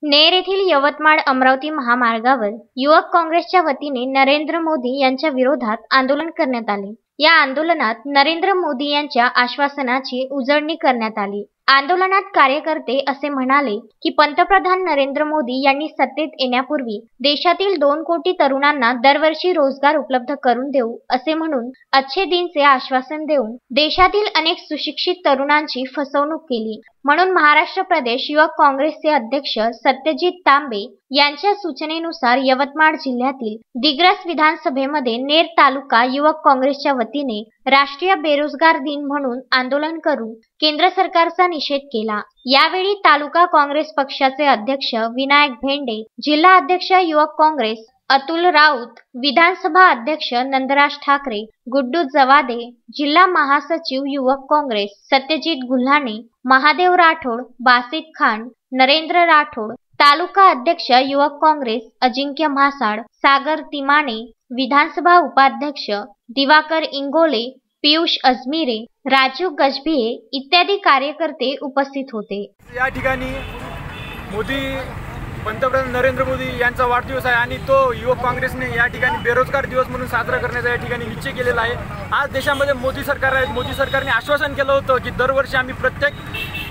नेर येथील यवतमाळ अमरावती महामार्गावर युवक काँग्रेसच्या वतीने नरेंद्र मोदी यांच्या विरोधात आंदोलन करण्यात आले। या आंदोलनात नरेंद्र मोदी यांच्या आश्वासनाची उजळणी करण्यात आली। आंदोलनात कार्यकर्ते असे म्हणाले की पंतप्रधान नरेंद्र मोदी यांनी सत्तेत येण्यापूर्वी देशातील 2 कोटी तरुणांना दरवर्षी रोजगार उपलब्ध करून देऊ असे म्हणून अच्छे दिनचे आश्वासन देऊन देशातील अनेक सुशिक्षित तरुणांची फसवणूक केली। म्हणून महाराष्ट्र प्रदेश युवक काँग्रेसचे अध्यक्ष सत्यजित तांबे यांच्या सूचनेनुसार यवतमाळ जिल्ह्यातील दिग्रस विधानसभेमध्ये नेर तालुका युवक काँग्रेसच्या वतीने राष्ट्रीय बेरोजगार दिन म्हणून आंदोलन करून केंद्र सरकारचा निषेध केला। यावेळी तालुका काँग्रेस पक्षाचे अध्यक्ष विनायक भेंडे, जिल्हा अध्यक्ष युवक काँग्रेस अतुल राऊत, विधानसभा अध्यक्ष नंदराज ठाकरे, गुड्डू जवादे, जिल्हा महासचिव युवक काँग्रेस सत्यजित गुल्हाने, महादेव राठोड, बासित खान, नरेंद्र राठोड, तालुका अध्यक्ष युवक काँग्रेस अजिंक्य म्हासाड, सागर तिमाने, विधानसभा उपाध्यक्ष दिवाकर इंगोले, पीयूष अजमिरे, राजू गजभिये इत्यादी कार्यकर्ते उपस्थित होते। या ठिकाणी पंतप्रधान नरेंद्र मोदी यांचा वाढदिवस आहे आणि तो युवक काँग्रेसने या ठिकाणी बेरोजगार दिवस म्हणून साजरा करण्याचा या ठिकाणी निश्चय केलेला आहे। आज देशामध्ये मोदी सरकार आहे। मोदी सरकारने आश्वासन केलं होतं की दरवर्षी आम्ही प्रत्येक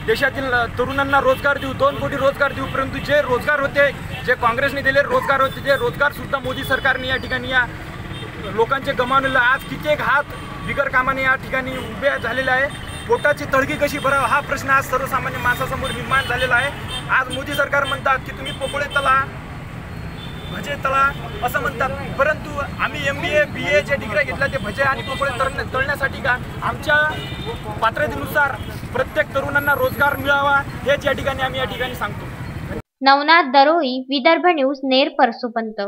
देशातील तरुणांना रोजगार देऊ, 2 कोटी रोजगार देऊ। परंतु जे रोजगार होते, जे काँग्रेसने दिले रोजगार होते, ते रोजगार सुद्धा मोदी सरकारने या ठिकाणी या लोकांचे गमावलेले। आज कित्येक हात बिगर कामाने या ठिकाणी उभे झालेले आहे। पोटाची तळगी कशी भरावं हा प्रश्न आज सर्वसामान्य माणसासमोर निर्माण झालेला आहे। आज मोदी सरकार म्हणतात की तुम्ही पोकळे तळा, भजे तळा असं म्हणतात, परंतु आम्ही MBA BA जे डिग्री घेतल्या ते भजे आणि पोकळे तळण्यासाठी का? आमच्या पात्रतेनुसार प्रत्येक तरुणांना रोजगार मिळावा हेच या ठिकाणी आम्ही सांगतो। नवनाथ दरोई, विदर्भ न्यूज, नेर परसोपंत।